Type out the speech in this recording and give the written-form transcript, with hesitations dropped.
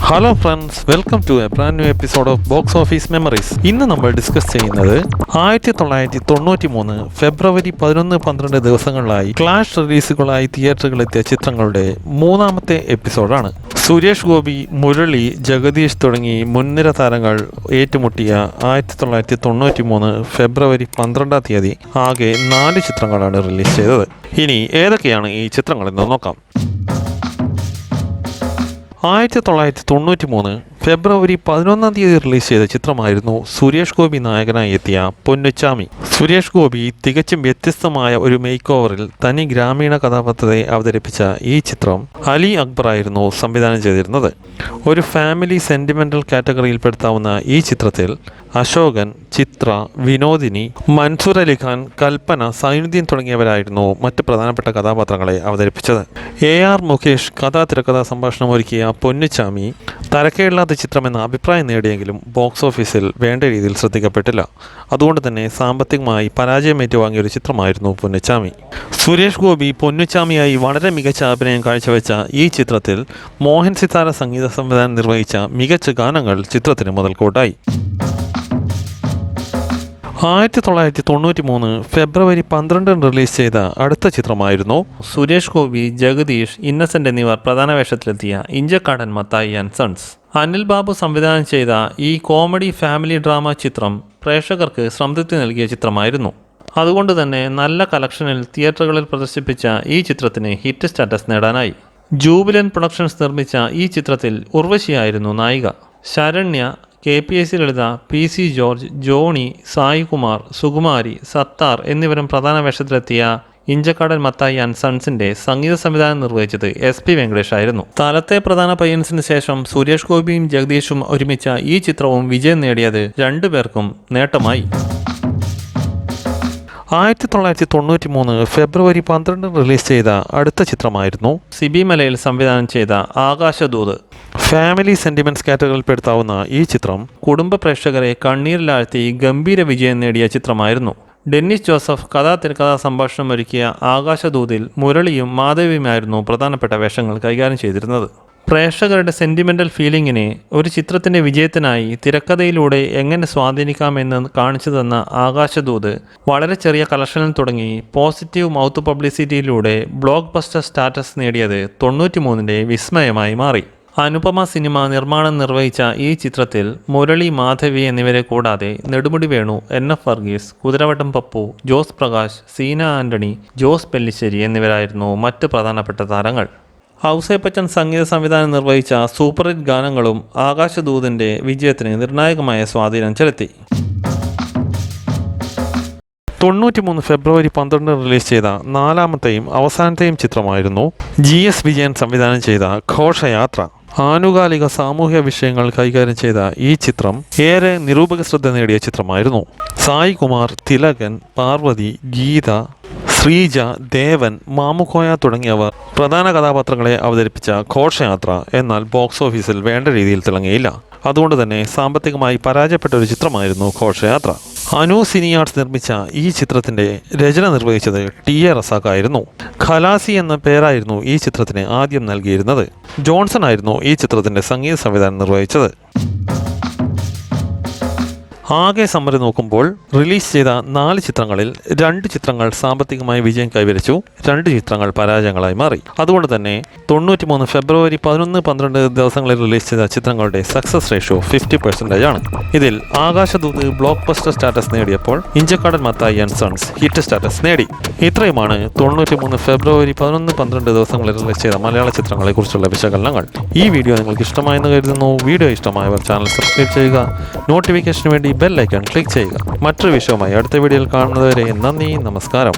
Hello friends, welcome to a brand new episode of box office memories. ഇന്ന് നമ്മൾ discuss ചെയ്യുന്നത് 1993 ഫെബ്രുവരി 11-12 ദിവസങ്ങളിലായി clash റിലീസുകളായി തിയേറ്ററുകളിലെത്തിയ ചിത്രങ്ങളുടെ മൂന്നാമത്തെ എപ്പിസോഡാണ്. സുരേഷ് ഗോപി, മുരളി, ജഗദീഷ് തുടങ്ങി മുൻനിര താരങ്ങൾ ഏറ്റുമുട്ടിയ 1993 ഫെബ്രുവരി 12 തീയതി ആകെ 4 ചിത്രങ്ങളാണ് റിലീസ് ചെയ്തത്. ഇനി ഏതൊക്കെയാണ് ഈ ചിത്രങ്ങളെന്ന് നോക്കാം. 1993 ഫെബ്രുവരി 11 തീയതി റിലീസ് ചെയ്ത ചിത്രമായിരുന്നു സുരേഷ് ഗോപി നായകനായി എത്തിയ പൊന്നുച്ചാമി. സുരേഷ് ഗോപി തികച്ചും വ്യത്യസ്തമായ ഒരു മേക്ക് ഓവറിൽ തനി ഗ്രാമീണ കഥാപാത്രത്തെ അവതരിപ്പിച്ച ഈ ചിത്രം അലി അക്ബർ ആയിരുന്നു സംവിധാനം ചെയ്തിരുന്നത്. ഒരു ഫാമിലി സെന്റിമെന്റൽ കാറ്റഗറിയിൽപ്പെടുത്താവുന്ന ഈ ചിത്രത്തിൽ അശോകൻ, ചിത്ര, വിനോദിനി, മൻസൂർ അലിഖാൻ, കൽപ്പന, സൈനുദ്ദീൻ തുടങ്ങിയവരായിരുന്നു മറ്റ് പ്രധാനപ്പെട്ട കഥാപാത്രങ്ങളെ അവതരിപ്പിച്ചത്. AR മുകേഷ് തിരക്കഥാ സംഭാഷണം ഒരുക്കിയ പൊന്നുച്ചാമി തരക്കേടില്ലാത്ത ചിത്രമെന്ന അഭിപ്രായം നേടിയെങ്കിലും ബോക്സ് ഓഫീസിൽ വേണ്ട രീതിയിൽ ശ്രദ്ധിക്കപ്പെട്ടില്ല. അതുകൊണ്ട് തന്നെ സാമ്പത്തികമായി പരാജയം ഏറ്റുവാങ്ങിയ ഒരു ചിത്രമായിരുന്നു പൊന്നുച്ചാമി. സുരേഷ് ഗോപി പൊന്നുച്ചാമിയായി വളരെ മികച്ച അഭിനയം കാഴ്ചവെച്ച ഈ ചിത്രത്തിൽ മോഹൻ സിത്താര സംഗീത സംവിധാനം നിർവഹിച്ച മികച്ച ഗാനങ്ങൾ ചിത്രത്തിന് മുതൽക്കൂട്ടായി. 1993 ഫെബ്രുവരി 12 റിലീസ് ചെയ്ത അടുത്ത ചിത്രമായിരുന്നു സുരേഷ് ഗോപി, ജഗദീഷ്, ഇന്നസെന്റ് എന്നിവർ പ്രധാന വേഷത്തിലെത്തിയ ഇഞ്ചക്കാടൻ മത്തായി ആൻഡ് സൺസ്. അനിൽ ബാബു സംവിധാനം ചെയ്ത ഈ കോമഡി ഫാമിലി ഡ്രാമ ചിത്രം പ്രേക്ഷകർക്ക് സംതൃപ്തി നൽകിയ ചിത്രമായിരുന്നു. അതുകൊണ്ട് തന്നെ നല്ല കളക്ഷനിൽ തിയേറ്ററുകളിൽ പ്രദർശിപ്പിച്ച ഈ ചിത്രത്തിന് ഹിറ്റ് സ്റ്റാറ്റസ് നേടാനായി. ജൂബിലൻ പ്രൊഡക്ഷൻസ് നിർമ്മിച്ച ഈ ചിത്രത്തിൽ ഉർവശിയായിരുന്നു നായിക. ശരണ്യ, KPSC ലളിത, PC ജോർജ്, ജോണി, സായികുമാർ, സുകുമാരി, സത്താർ എന്നിവരും പ്രധാന വേഷത്തിലെത്തിയ ഇഞ്ചക്കാടൻ മത്തായി ആൻഡ് സൺസിന്റെ സംഗീത സംവിധാനം നിർവഹിച്ചത് SP വെങ്കടേഷ് ആയിരുന്നു. തലത്തെ പ്രധാന പയ്യൻസിന് ശേഷം സുരേഷ് ഗോപിയും ജഗദീഷും ഒരുമിച്ച ഈ ചിത്രവും വിജയം നേടിയത് രണ്ടുപേർക്കും നേട്ടമായി. 1993 ഫെബ്രുവരി 12 റിലീസ് ചെയ്ത അടുത്ത ചിത്രമായിരുന്നു സിബി മലയിൽ സംവിധാനം ചെയ്ത ആകാശദൂത്. ഫാമിലി സെന്റിമെന്റ്സ് കാറ്റഗറിയിൽപ്പെടുത്താവുന്ന ഈ ചിത്രം കുടുംബ പ്രേക്ഷകരെ കണ്ണീരിലാഴ്ത്തി ഗംഭീര വിജയം നേടിയ ചിത്രമായിരുന്നു. ഡെന്നിസ് ജോസഫ് തിരക്കഥാ സംഭാഷണം ഒരുക്കിയ ആകാശദൂതിൽ മുരളിയും മാധവിയുമായിരുന്നു പ്രധാനപ്പെട്ട വേഷങ്ങൾ കൈകാര്യം ചെയ്തിരുന്നത്. പ്രേക്ഷകരുടെ സെന്റിമെന്റൽ ഫീലിങ്ങിനെ ഒരു ചിത്രത്തിന്റെ വിജയത്തിനായി തിരക്കഥയിലൂടെ എങ്ങനെ സ്വാധീനിക്കാമെന്ന് കാണിച്ചു തന്ന ആകാശദൂത് വളരെ ചെറിയ കളക്ഷനിൽ തുടങ്ങി പോസിറ്റീവ് മൗത്ത് പബ്ലിസിറ്റിയിലൂടെ ബ്ലോക്ക് ബസ്റ്റർ സ്റ്റാറ്റസ് നേടിയത് 93 വിസ്മയമായി മാറി. അനുപമ സിനിമ നിർമ്മാണം നിർവഹിച്ച ഈ ചിത്രത്തിൽ മുരളി, മാധവി എന്നിവരെ കൂടാതെ നെടുമുടി വേണു, NF വർഗീസ്, കുതിരവട്ടം പപ്പു, ജോസ് പ്രകാശ്, സീന ആന്റണി, ജോസ് പെല്ലിശ്ശേരി എന്നിവരായിരുന്നു മറ്റ് പ്രധാനപ്പെട്ട താരങ്ങൾ. ഔസേപ്പച്ചൻ സംഗീത സംവിധാനം നിർവഹിച്ച സൂപ്പർ ഹിറ്റ് ഗാനങ്ങളും ആകാശദൂതിൻ്റെ വിജയത്തിന് നിർണായകമായ സ്വാധീനം ചെലുത്തി. 93 ഫെബ്രുവരി 12 റിലീസ് ചെയ്ത നാലാമത്തെയും അവസാനത്തെയും ചിത്രമായിരുന്നു GS വിജയൻ സംവിധാനം ചെയ്ത ഘോഷയാത്ര. ആനുകാലിക സാമൂഹ്യ വിഷയങ്ങൾ കൈകാര്യം ചെയ്ത ഈ ചിത്രം ഏറെ നിരൂപക ശ്രദ്ധ നേടിയ ചിത്രമായിരുന്നു. സായികുമാർ, തിലകൻ, പാർവതി, ഗീത, ശ്രീജ, ദേവൻ, മാമുക്കോയ തുടങ്ങിയവർ പ്രധാന കഥാപാത്രങ്ങളെ അവതരിപ്പിച്ച ഘോഷയാത്ര എന്നാൽ ബോക്സ് ഓഫീസിൽ വേണ്ട രീതിയിൽ തിളങ്ങിയില്ല. അതുകൊണ്ട് തന്നെ സാമ്പത്തികമായി പരാജയപ്പെട്ട ഒരു ചിത്രമായിരുന്നു ഘോഷയാത്ര. അനു സിനി ആർട്സ് നിർമ്മിച്ച ഈ ചിത്രത്തിന്റെ രചന നിർവഹിച്ചത് TA റസാഖ് ആയിരുന്നു. ഖലാസി എന്ന പേരായിരുന്നു ഈ ചിത്രത്തിന് ആദ്യം നൽകിയിരുന്നത്. ജോൺസൺ ആയിരുന്നു ഈ ചിത്രത്തിന്റെ സംഗീത സംവിധാനം നിർവഹിച്ചത്. ആകെ സമ്മറി നോക്കുമ്പോൾ റിലീസ് ചെയ്ത 4 ചിത്രങ്ങളിൽ 2 ചിത്രങ്ങൾ സാമ്പത്തികമായി വിജയം കൈവരിച്ചു, 2 ചിത്രങ്ങൾ പരാജയങ്ങളായി മാറി. അതുകൊണ്ട് തന്നെ 93 ഫെബ്രുവരി 11-12 ദിവസങ്ങളിൽ റിലീസ് ചെയ്ത ചിത്രങ്ങളുടെ സക്സസ് റേഷ്യോ 50% ആണ്. ഇതിൽ ആകാശദൂത് ബ്ലോക്ക് ബസ്റ്റർ സ്റ്റാറ്റസ് നേടിയപ്പോൾ Inchakkadan Mathai and sons hit status നേടി. ഇത്രയുമാണ് 93 ഫെബ്രുവരി 11-12 ദിവസങ്ങളിൽ റിലീസ് ചെയ്ത മലയാള ചിത്രങ്ങളെ കുറിച്ചുള്ള വിശകലനങ്ങൾ. ഈ വീഡിയോ നിങ്ങൾക്ക് ഇഷ്ടമായെന്ന് കരുതുന്നു. വീഡിയോ ഇഷ്ടമായവർ ചാനൽ സബ്സ്ക്രൈബ് ചെയ്യുക, നോട്ടിഫിക്കേഷന് വേണ്ടി ബെൽ ഐക്കൺ ക്ലിക്ക് ചെയ്യുക. മറ്റൊരു വിഷയവുമായി അടുത്ത വീഡിയോയിൽ കാണുന്നതുവരെ നന്ദി, നമസ്കാരം.